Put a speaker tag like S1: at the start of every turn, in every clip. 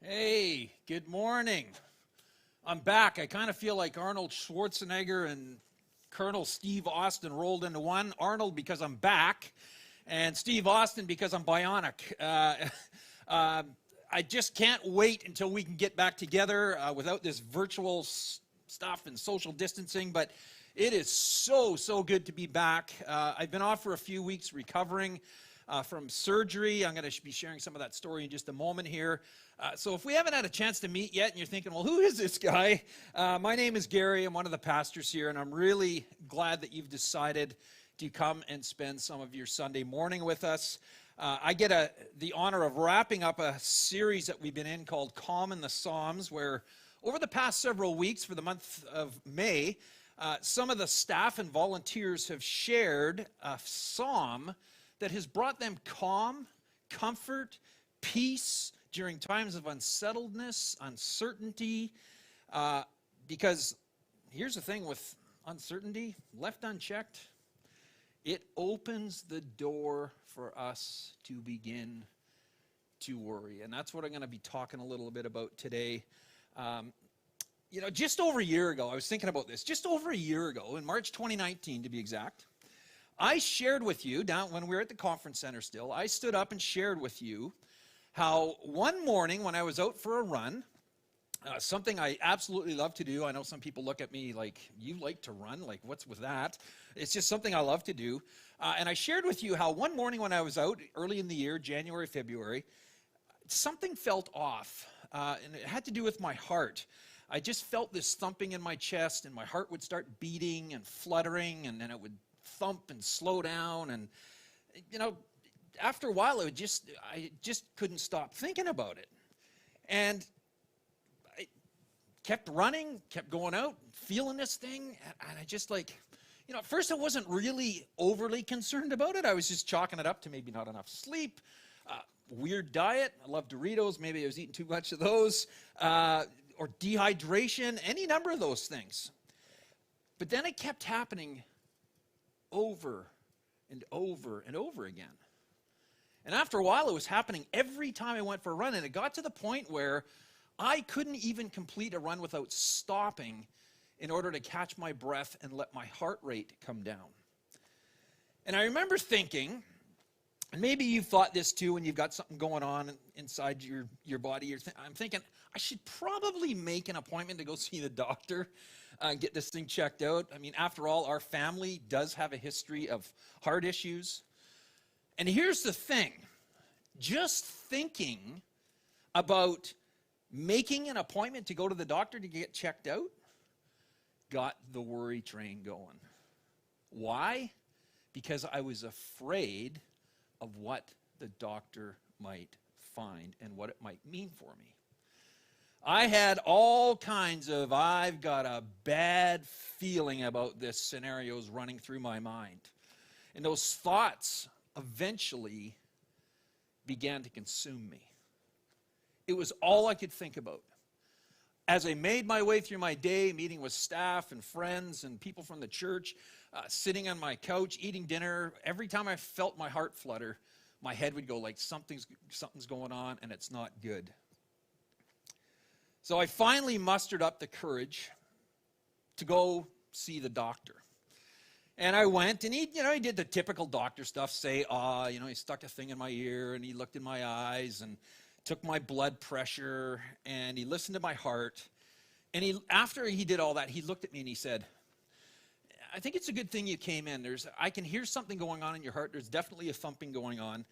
S1: Hey, good morning. I'm back. I kind of feel like Arnold Schwarzenegger and Colonel Steve Austin rolled into one. Arnold because I'm back, and Steve Austin because I'm bionic. I just can't wait until we can get back together without this virtual stuff and social distancing, but it is so good to be back. I've been off for a few weeks recovering from surgery. I'm going to be sharing some of that story in just a moment here. So if we haven't had a chance to meet yet and you're thinking, well, who is this guy? My name is Garry. I'm one of the pastors here, and I'm really glad that you've decided to come and spend some of your Sunday morning with us. I get the honor of wrapping up a series that we've been in called Calm in the Psalms, where over the past several weeks for the month of May, some of the staff and volunteers have shared a psalm that has brought them calm, comfort, peace during times of unsettledness, uncertainty. Because here's the thing with uncertainty, left unchecked, it opens the door for us to begin to worry. And that's what I'm going to be talking a little bit about today. Just over a year ago, I was thinking about this. Just over a year ago, in March 2019 to be exact, I shared with you, down when we were at the conference center still, I stood up and shared with you how one morning when I was out for a run, something I absolutely love to do. I know some people look at me like, you like to run? Like, what's with that? It's just something I love to do. And I shared with you how one morning when I was out early in the year, January, February, something felt off. And it had to do with my heart. I just felt this thumping in my chest, and my heart would start beating and fluttering, and then it would thump and slow down. And, after a while, I just couldn't stop thinking about it. And I kept running, kept going out, feeling this thing. And I just at first I wasn't really overly concerned about it. I was just chalking it up to maybe not enough sleep, weird diet. I love Doritos. Maybe I was eating too much of those, or dehydration, any number of those things. But then it kept happening over and over and over again. And after a while, it was happening every time I went for a run. And it got to the point where I couldn't even complete a run without stopping in order to catch my breath and let my heart rate come down. And I remember thinking, and maybe you've thought this too when you've got something going on inside your body. I'm thinking, I should probably make an appointment to go see the doctor and get this thing checked out. I mean, after all, our family does have a history of heart issues. And here's the thing, just thinking about making an appointment to go to the doctor to get checked out got the worry train going. Why? Because I was afraid of what the doctor might find and what it might mean for me. I had all kinds of, I've got a bad feeling about this scenarios running through my mind. And those thoughts eventually began to consume me. It was all I could think about. As I made my way through my day, meeting with staff and friends and people from the church, sitting on my couch, eating dinner, every time I felt my heart flutter, my head would go like something's going on and it's not good. So I finally mustered up the courage to go see the doctor. And I went, and he did the typical doctor stuff, say, he stuck a thing in my ear, and he looked in my eyes, and took my blood pressure, and he listened to my heart. And after he did all that, he looked at me and he said, I think it's a good thing you came in. I can hear something going on in your heart. There's definitely a thumping going on.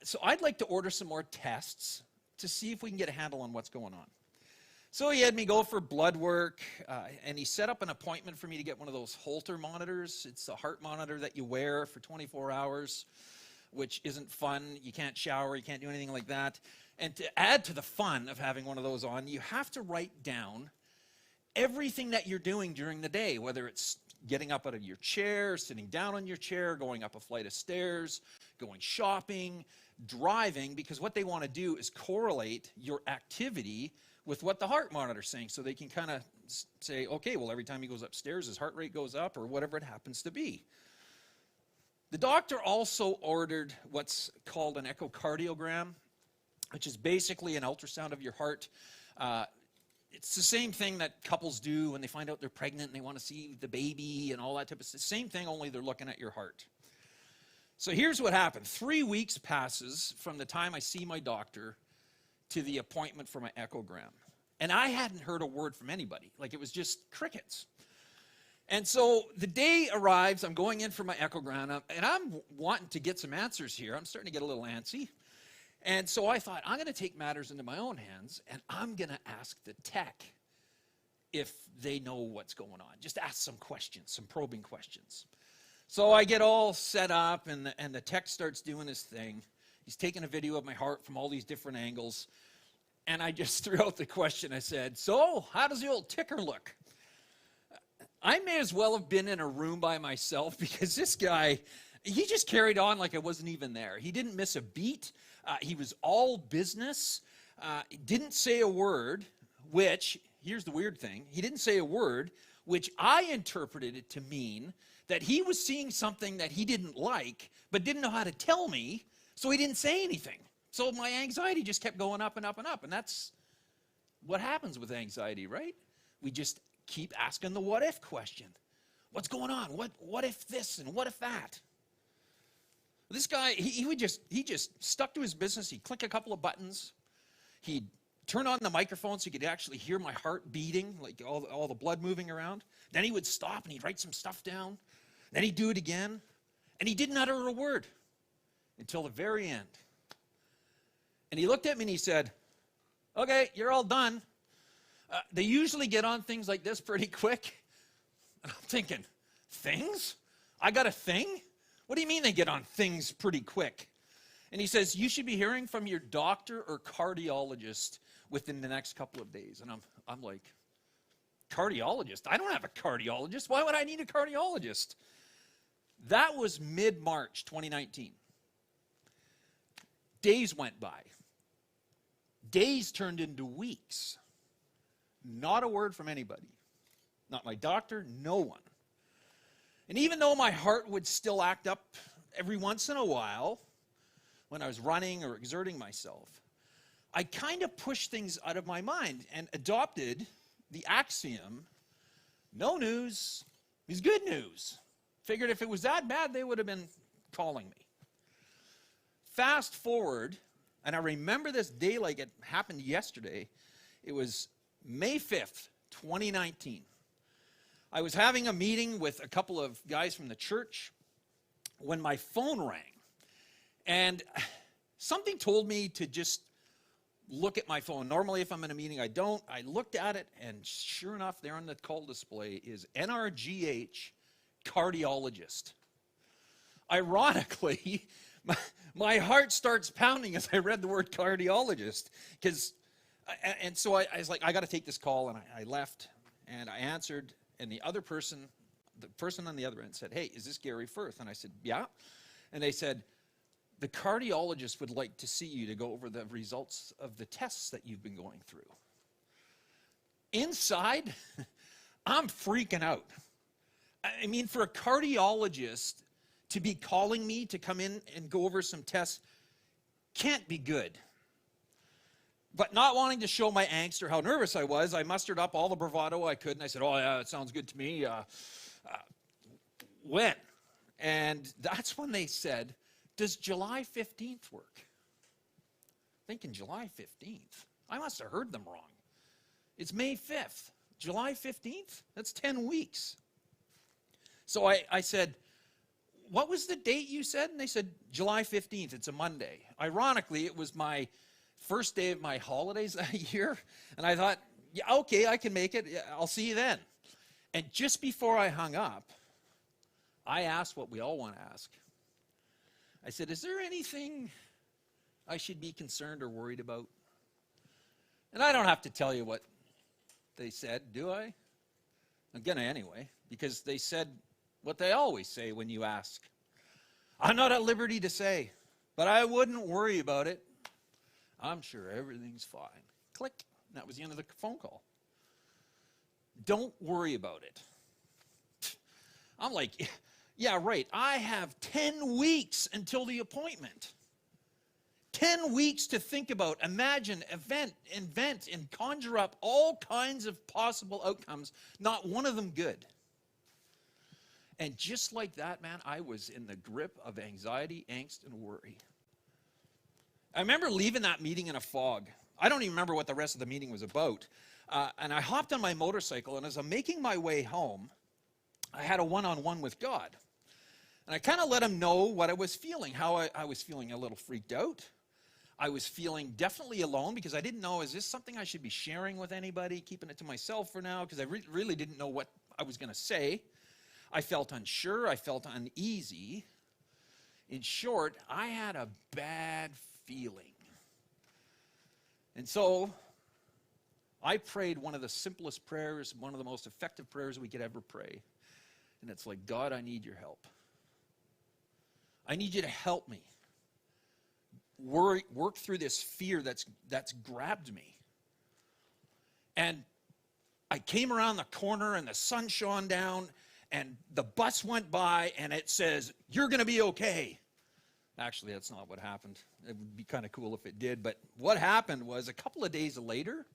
S1: So I'd like to order some more tests to see if we can get a handle on what's going on. So he had me go for blood work, and he set up an appointment for me to get one of those Holter monitors. It's a heart monitor that you wear for 24 hours, which isn't fun. You can't shower, you can't do anything like that. And to add to the fun of having one of those on, you have to write down everything that you're doing during the day, whether it's getting up out of your chair, sitting down on your chair, going up a flight of stairs, going shopping, driving, because what they want to do is correlate your activity with what the heart monitor is saying, so they can kind of say, okay, well, every time he goes upstairs, his heart rate goes up, or whatever it happens to be. The doctor also ordered what's called an echocardiogram. which is basically an ultrasound of your heart. It's the same thing that couples do when they find out they're pregnant and they want to see the baby and all that type of stuff. Same thing, only they're looking at your heart. So here's what happened. 3 weeks passes from the time I see my doctor to the appointment for my echogram. And I hadn't heard a word from anybody. Like, it was just crickets. And so the day arrives, I'm going in for my echogram, and I'm wanting to get some answers here. I'm starting to get a little antsy. And so I thought, I'm going to take matters into my own hands, and I'm going to ask the tech if they know what's going on. Just ask some questions, some probing questions. So I get all set up, and the tech starts doing his thing. He's taking a video of my heart from all these different angles. And I just threw out the question. I said, so how does the old ticker look? I may as well have been in a room by myself, because this guy, he just carried on like I wasn't even there. He didn't miss a beat. He was all business. He didn't say a word, which, here's the weird thing, he didn't say a word, which I interpreted it to mean that he was seeing something that he didn't like, but didn't know how to tell me, so he didn't say anything. So my anxiety just kept going up and up and up, and that's what happens with anxiety, right? We just keep asking the what if question. What's going on? What if this and what if that? This guy, he just stuck to his business. He'd click a couple of buttons. He'd turn on the microphone so you could actually hear my heart beating, like all the blood moving around. Then he would stop and he'd write some stuff down. Then he'd do it again. And he didn't utter a word until the very end. And he looked at me and he said, okay, you're all done. They usually get on things like this pretty quick. And I'm thinking, things? I got a thing? What do you mean they get on things pretty quick? And he says, you should be hearing from your doctor or cardiologist within the next couple of days. And I'm like, cardiologist? I don't have a cardiologist. Why would I need a cardiologist? That was mid-March 2019. Days went by. Days turned into weeks. Not a word from anybody. Not my doctor, no one. And even though my heart would still act up every once in a while when I was running or exerting myself, I kind of pushed things out of my mind and adopted the axiom, no news is good news. Figured if it was that bad, they would have been calling me. Fast forward, and I remember this day like it happened yesterday. It was May 5th, 2019. I was having a meeting with a couple of guys from the church when my phone rang. And something told me to just look at my phone. Normally, if I'm in a meeting, I don't. I looked at it, and sure enough, there on the call display is NRGH cardiologist. Ironically, my heart starts pounding as I read the word cardiologist. And so I was like, I got to take this call, and I left, and I answered. And the person on the other end said, hey, is this Garry Firth? And I said, yeah. And they said, the cardiologist would like to see you to go over the results of the tests that you've been going through. Inside, I'm freaking out. I mean, for a cardiologist to be calling me to come in and go over some tests can't be good. But not wanting to show my angst or how nervous I was, I mustered up all the bravado I could, and I said, oh, yeah, it sounds good to me. When? And that's when they said, does July 15th work? Thinking July 15th? I must have heard them wrong. It's May 5th. July 15th? That's 10 weeks. So I said, what was the date you said? And they said, July 15th. It's a Monday. Ironically, it was my first day of my holidays that year, and I thought, yeah, okay, I can make it. Yeah, I'll see you then. And just before I hung up, I asked what we all want to ask. I said, is there anything I should be concerned or worried about? And I don't have to tell you what they said, do I? I'm gonna anyway, because they said what they always say when you ask. I'm not at liberty to say, but I wouldn't worry about it. I'm sure everything's fine. Click. And that was the end of the phone call. Don't worry about it. I'm like, yeah, right. I have 10 weeks until the appointment. 10 weeks to think about, imagine, invent, and conjure up all kinds of possible outcomes, not one of them good. And just like that, man, I was in the grip of anxiety, angst, and worry. I remember leaving that meeting in a fog. I don't even remember what the rest of the meeting was about. And I hopped on my motorcycle, and as I'm making my way home, I had a one-on-one with God. And I kind of let him know what I was feeling, how I was feeling a little freaked out. I was feeling definitely alone because I didn't know, is this something I should be sharing with anybody, keeping it to myself for now? Because I really didn't know what I was going to say. I felt unsure. I felt uneasy. In short, I had a bad feeling. And so I prayed one of the simplest prayers, one of the most effective prayers we could ever pray. And it's like, God, I need your help. I need you to help me work through this fear that's grabbed me. And I came around the corner and the sun shone down and the bus went by and it says, you're going to be okay. Actually, that's not what happened. It would be kind of cool if it did. But what happened was a couple of days later,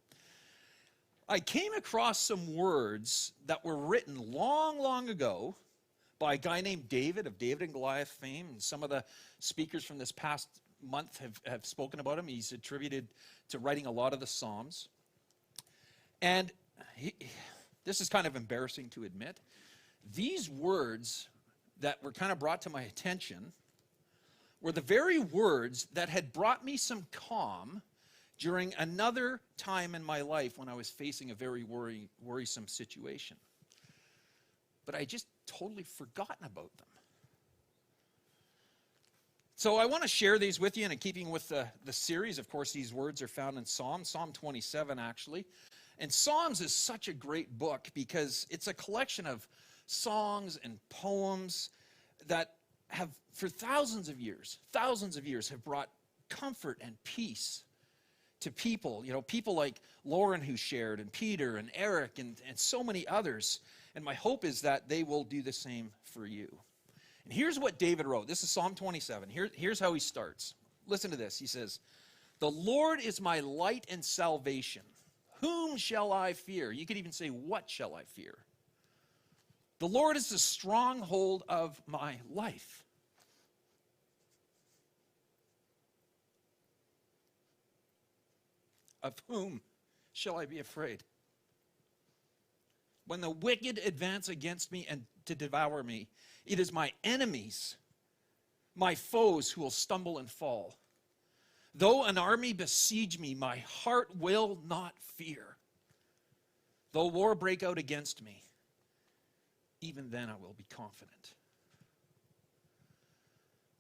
S1: I came across some words that were written long, long ago by a guy named David of David and Goliath fame. And some of the speakers from this past month have spoken about him. He's attributed to writing a lot of the Psalms. And this is kind of embarrassing to admit. These words that were kind of brought to my attention were the very words that had brought me some calm during another time in my life when I was facing a very worrisome situation. But I just totally forgotten about them. So I want to share these with you, and in keeping with the series, of course, these words are found in Psalm 27, actually. And Psalms is such a great book because it's a collection of songs and poems that have, for thousands of years, have brought comfort and peace to people. You know, people like Lauren who shared, and Peter and Eric and so many others. And my hope is that they will do the same for you. And here's what David wrote. This is Psalm 27. Here's how he starts. Listen to this. He says, "The Lord is my light and salvation. Whom shall I fear?" You could even say, what shall I fear? "The Lord is the stronghold of my life. Of whom shall I be afraid? When the wicked advance against me and to devour me, it is my enemies, my foes, who will stumble and fall. Though an army besiege me, my heart will not fear. Though war break out against me, even then I will be confident."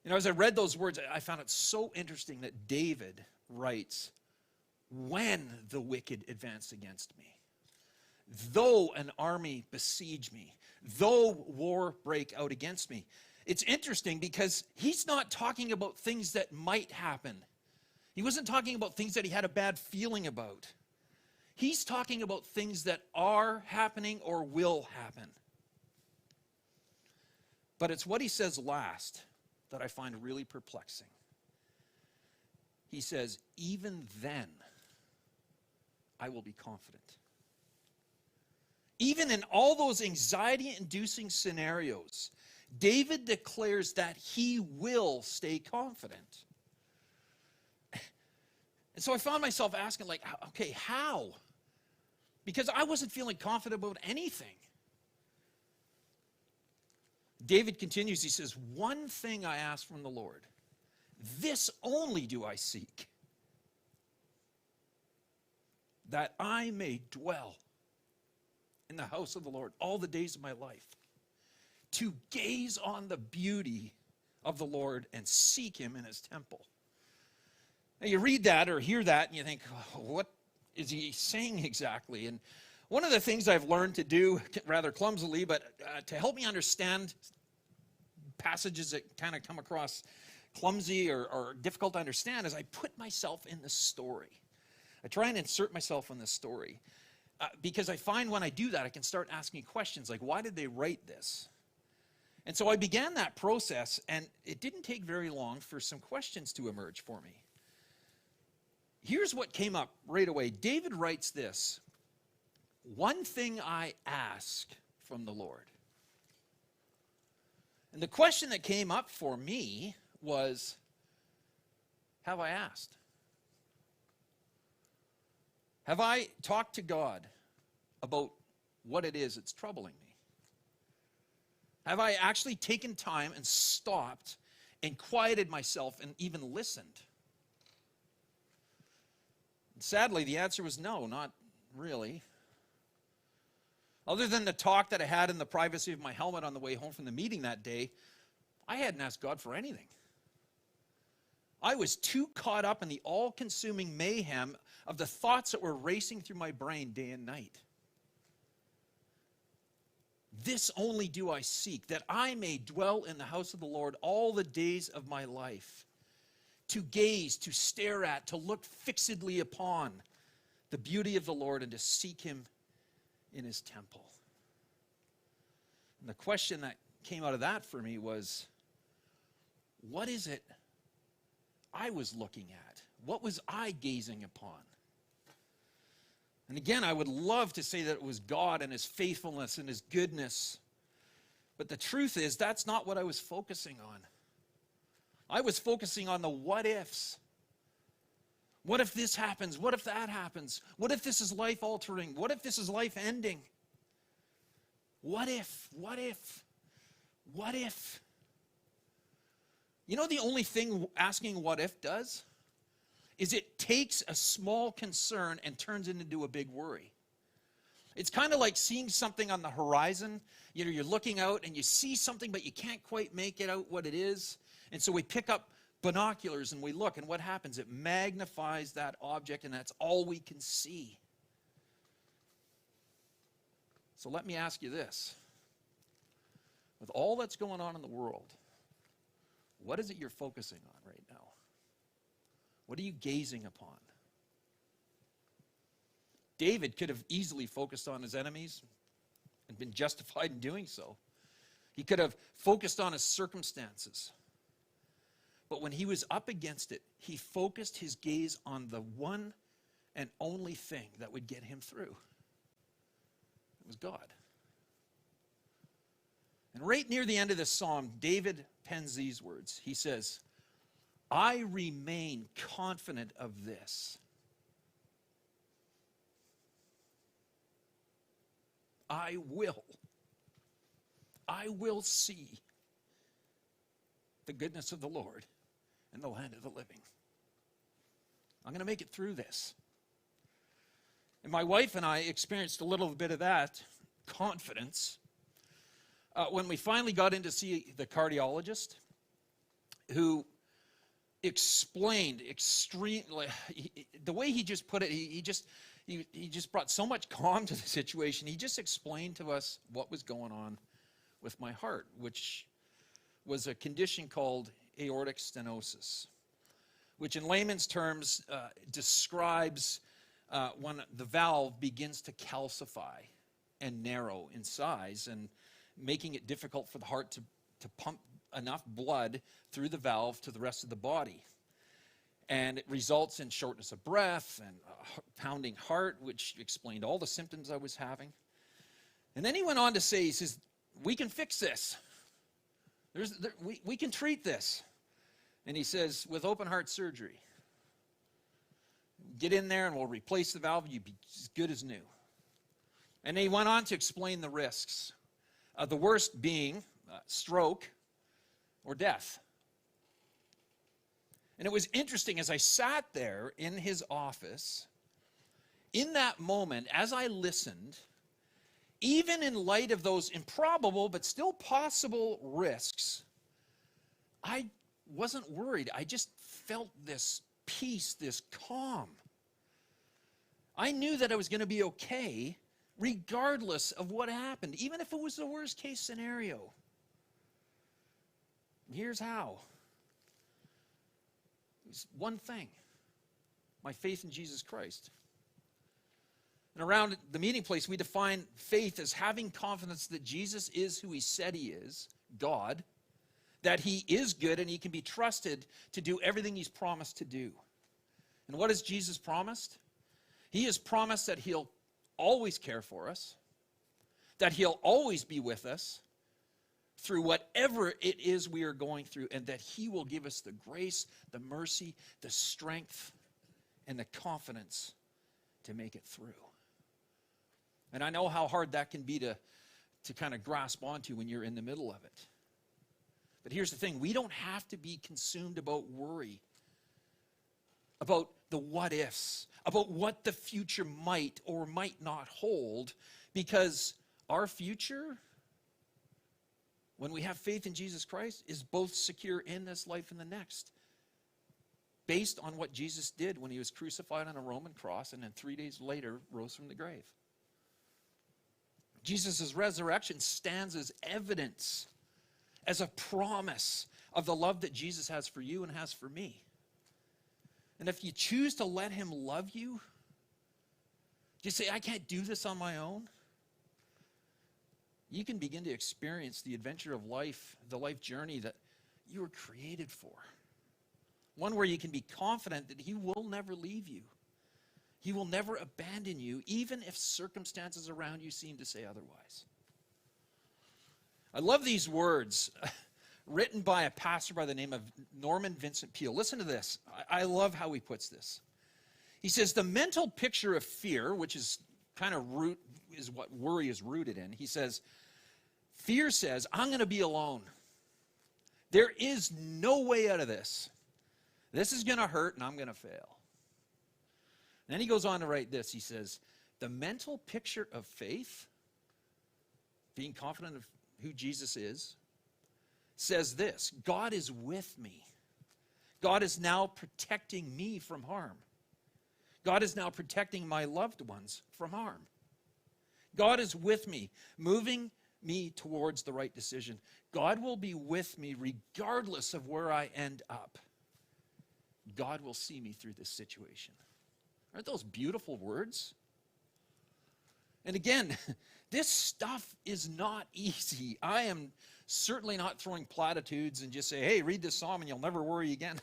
S1: You know, as I read those words, I found it so interesting that David writes, when the wicked advance against me, though an army besiege me, though war break out against me. It's interesting because he's not talking about things that might happen. He wasn't talking about things that he had a bad feeling about. He's talking about things that are happening or will happen. But it's what he says last that I find really perplexing. He says, even then, I will be confident. Even in all those anxiety-inducing scenarios, David declares that he will stay confident. And so I found myself asking, like, okay, how? Because I wasn't feeling confident about anything. David continues, he says, "One thing I ask from the Lord, this only do I seek, that I may dwell in the house of the Lord all the days of my life, to gaze on the beauty of the Lord and seek him in his temple." Now you read that or hear that and you think, oh, what is he saying exactly? And one of the things I've learned to do, rather clumsily, but to help me understand passages that kind of come across clumsy or difficult to understand, is I put myself in the story. I try and insert myself in the story. Because I find when I do that, I can start asking questions like, why did they write this? And so I began that process, and it didn't take very long for some questions to emerge for me. here's what came up right away. David writes this: one thing I ask from the Lord. And the question that came up for me was, have I asked? Have I talked to God about what it is that's troubling me? Have I actually taken time and stopped and quieted myself and even listened? And sadly, the answer was no, not really. Other than the talk that I had in the privacy of my helmet on the way home from the meeting that day, I hadn't asked God for anything. I was too caught up in the all-consuming mayhem of the thoughts that were racing through my brain day and night. This only do I seek, that I may dwell in the house of the Lord all the days of my life, to gaze, to stare at, to look fixedly upon the beauty of the Lord and to seek him in his temple. And the question that came out of that for me was, what is it I was looking at? What was I gazing upon? And again, I would love to say that it was God and his faithfulness and his goodness. But the truth is, that's not what I was focusing on. I was focusing on the what ifs. What if this happens? What if that happens? What if this is life altering? What if this is life ending? What if? What if? What if? You know, the only thing asking what if does is it takes a small concern and turns it into a big worry. It's kind of like seeing something on the horizon. You know, you're looking out and you see something, but you can't quite make it out what it is. And so we pick up binoculars and we look, and what happens? It magnifies that object, and that's all we can see. So let me ask you this. With all that's going on in the world, what is it you're focusing on right now? What are you gazing upon? David could have easily focused on his enemies and been justified in doing so. He could have focused on his circumstances. But when he was up against it, he focused his gaze on the one and only thing that would get him through. It was God. And right near the end of this psalm, David pens these words. He says, I remain confident of this. I will see the goodness of the Lord in the land of the living. I'm going to make it through this. And my wife and I experienced a little bit of that confidence when we finally got in to see the cardiologist, who explained extremely, the way he just put it, he just brought so much calm to the situation. He just explained to us what was going on with my heart, which was a condition called aortic stenosis, which in layman's terms describes when the valve begins to calcify and narrow in size, and making it difficult for the heart to pump enough blood through the valve to the rest of the body. And it results in shortness of breath and a pounding heart, which explained all the symptoms I was having. And then he went on to say, he says, we can fix this. We can treat this. And he says, with open heart surgery, get in there and we'll replace the valve, you'd be as good as new. And he went on to explain the risks. The worst being stroke or death. And it was interesting, as I sat there in his office, in that moment, as I listened, even in light of those improbable but still possible risks, I wasn't worried. I just felt this peace, this calm. I knew that I was going to be okay regardless of what happened, even if it was the worst case scenario. Here's how. It's one thing: my faith in Jesus Christ. And around the meeting place, we define faith as having confidence that Jesus is who he said he is, God, that he is good and he can be trusted to do everything he's promised to do. And what has Jesus promised? He has promised that he'll always care for us, that he'll always be with us through whatever it is we are going through, and that he will give us the grace, the mercy, the strength, and the confidence to make it through. And I know how hard that can be to kind of grasp onto when you're in the middle of it. But here's the thing, we don't have to be consumed about worry, about the what ifs, about what the future might or might not hold, because our future, when we have faith in Jesus Christ, is both secure in this life and the next, based on what Jesus did when he was crucified on a Roman cross and then 3 days later rose from the grave. Jesus' resurrection stands as evidence, as a promise of the love that Jesus has for you and has for me. And if you choose to let him love you, you say, I can't do this on my own, you can begin to experience the adventure of life, the life journey that you were created for. One where you can be confident that he will never leave you. He will never abandon you, even if circumstances around you seem to say otherwise. I love these words written by a pastor by the name of Vincent Peale. Listen to this. I love how he puts this. He says, the mental picture of fear, which is kind of is what worry is rooted in. He says, fear says, I'm going to be alone. There is no way out of this. This is going to hurt and I'm going to fail. Then he goes on to write this. He says, the mental picture of faith, being confident of who Jesus is, says this: God is with me. God is now protecting me from harm. God is now protecting my loved ones from harm. God is with me, moving me towards the right decision. God will be with me regardless of where I end up. God will see me through this situation. Aren't those beautiful words? And again, this stuff is not easy. I am certainly not throwing platitudes and just say, hey, read this psalm and you'll never worry again.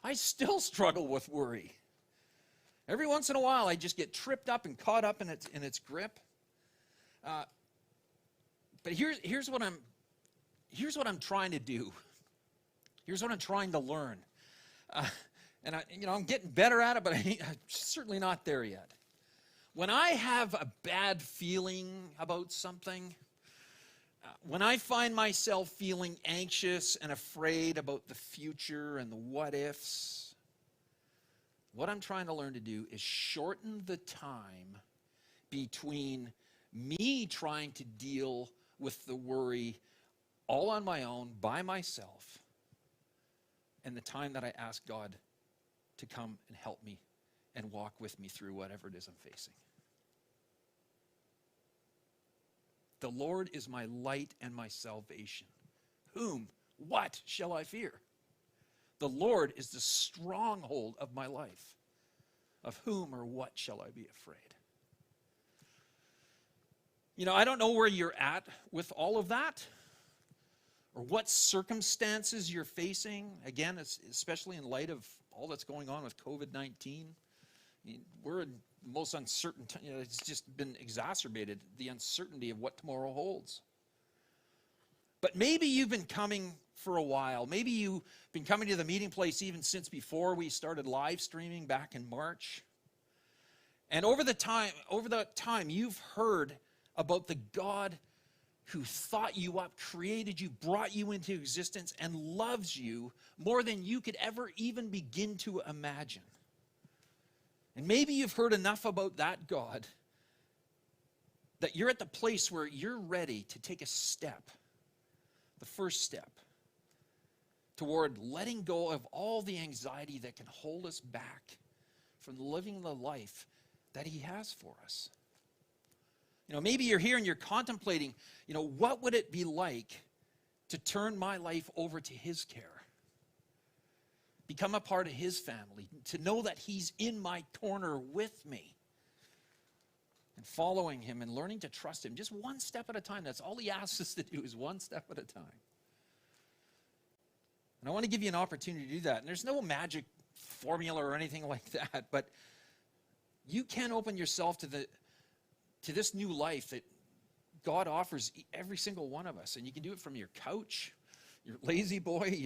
S1: I still struggle with worry. Every once in a while, I just get tripped up and caught up in its grip. But here's what I'm trying to do. Here's what I'm trying to learn. And I'm getting better at it, but I'm certainly not there yet. When I have a bad feeling about something, when I find myself feeling anxious and afraid about the future and the what ifs, what I'm trying to learn to do is shorten the time between me trying to deal with the worry all on my own, by myself, and the time that I ask God to come and help me and walk with me through whatever it is I'm facing. The Lord is my light and my salvation. Whom, what shall I fear? The Lord is the stronghold of my life. Of whom or what shall I be afraid? I don't know where you're at with all of that, or what circumstances you're facing. Again, especially in light of all that's going on with COVID-19. We're in the most uncertain time. It's just been exacerbated, the uncertainty of what tomorrow holds. But maybe you've been coming for a while. Maybe you've been coming to the meeting place even since before we started live streaming back in March. And over that time, you've heard about the God who thought you up, created you, brought you into existence, and loves you more than you could ever even begin to imagine. And maybe you've heard enough about that God that you're at the place where you're ready to take a step, the first step, toward letting go of all the anxiety that can hold us back from living the life that he has for us. Maybe you're here and you're contemplating, what would it be like to turn my life over to his care? Become a part of his family, to know that he's in my corner with me. And following him and learning to trust him just one step at a time. That's all he asks us to do, is one step at a time. And I want to give you an opportunity to do that. And there's no magic formula or anything like that, but you can open yourself to this new life that God offers every single one of us. And you can do it from your couch, your lazy boy,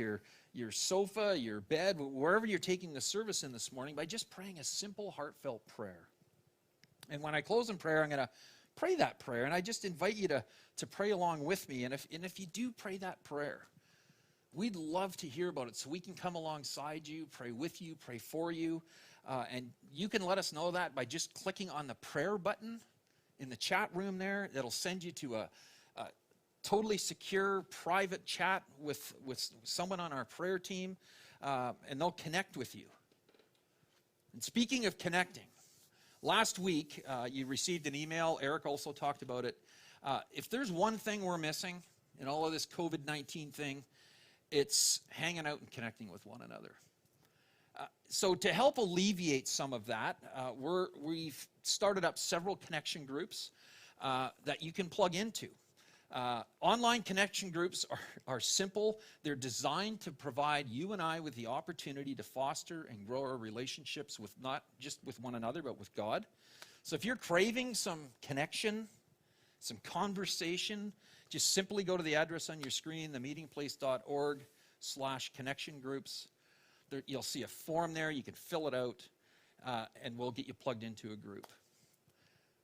S1: your sofa, your bed, wherever you're taking the service in this morning, by just praying a simple, heartfelt prayer. And when I close in prayer, I'm going to pray that prayer. And I just invite you to pray along with me. And if you do pray that prayer, we'd love to hear about it so we can come alongside you, pray with you, pray for you. And you can let us know that by just clicking on the prayer button in the chat room there. That'll send you to a totally secure private chat with someone on our prayer team, and they'll connect with you. And speaking of connecting, last week you received an email. Eric also talked about it. If there's one thing we're missing in all of this COVID-19 thing, it's hanging out and connecting with one another. So to help alleviate some of that, we've started up several connection groups that you can plug into. Online connection groups are simple. They're designed to provide you and I with the opportunity to foster and grow our relationships with not just with one another, but with God. So if you're craving some connection, some conversation, just simply go to the address on your screen, themeetingplace.org/connection groups. There, you'll see a form there. You can fill it out, and we'll get you plugged into a group.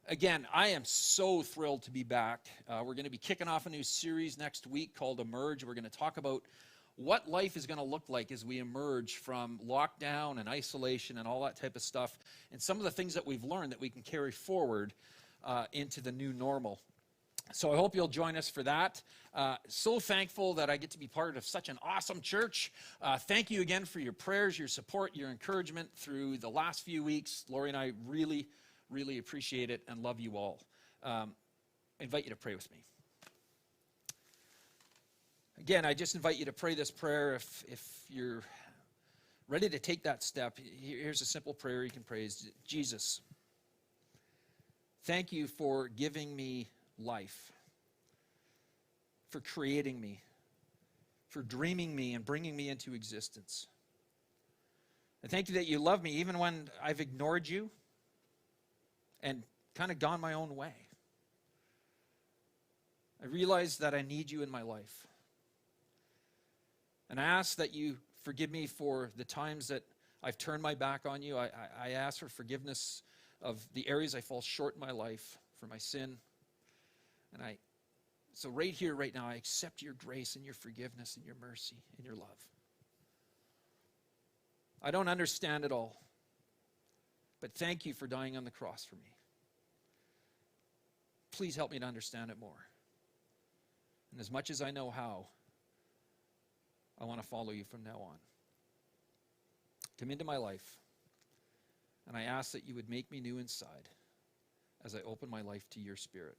S1: Again, I am so thrilled to be back. We're going to be kicking off a new series next week called Emerge. We're going to talk about what life is going to look like as we emerge from lockdown and isolation and all that type of stuff, and some of the things that we've learned that we can carry forward into the new normal. So I hope you'll join us for that. So thankful that I get to be part of such an awesome church. Thank you again for your prayers, your support, your encouragement through the last few weeks. Lori and I really appreciate it and love you all. I invite you to pray with me. Again, I just invite you to pray this prayer if you're ready to take that step. Here's a simple prayer you can pray. Jesus, thank you for giving me life, for creating me, for dreaming me and bringing me into existence. I thank you that you love me even when I've ignored you and kind of gone my own way. I realize that I need you in my life. And I ask that you forgive me for the times that I've turned my back on you. I ask for forgiveness of the areas I fall short in my life, for my sin. And so right here, right now, I accept your grace and your forgiveness and your mercy and your love. I don't understand it all, but thank you for dying on the cross for me. Please help me to understand it more. And as much as I know how, I want to follow you from now on. Come into my life, and I ask that you would make me new inside as I open my life to your Spirit.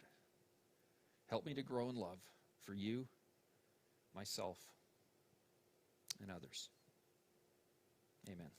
S1: Help me to grow in love for you, myself, and others. Amen.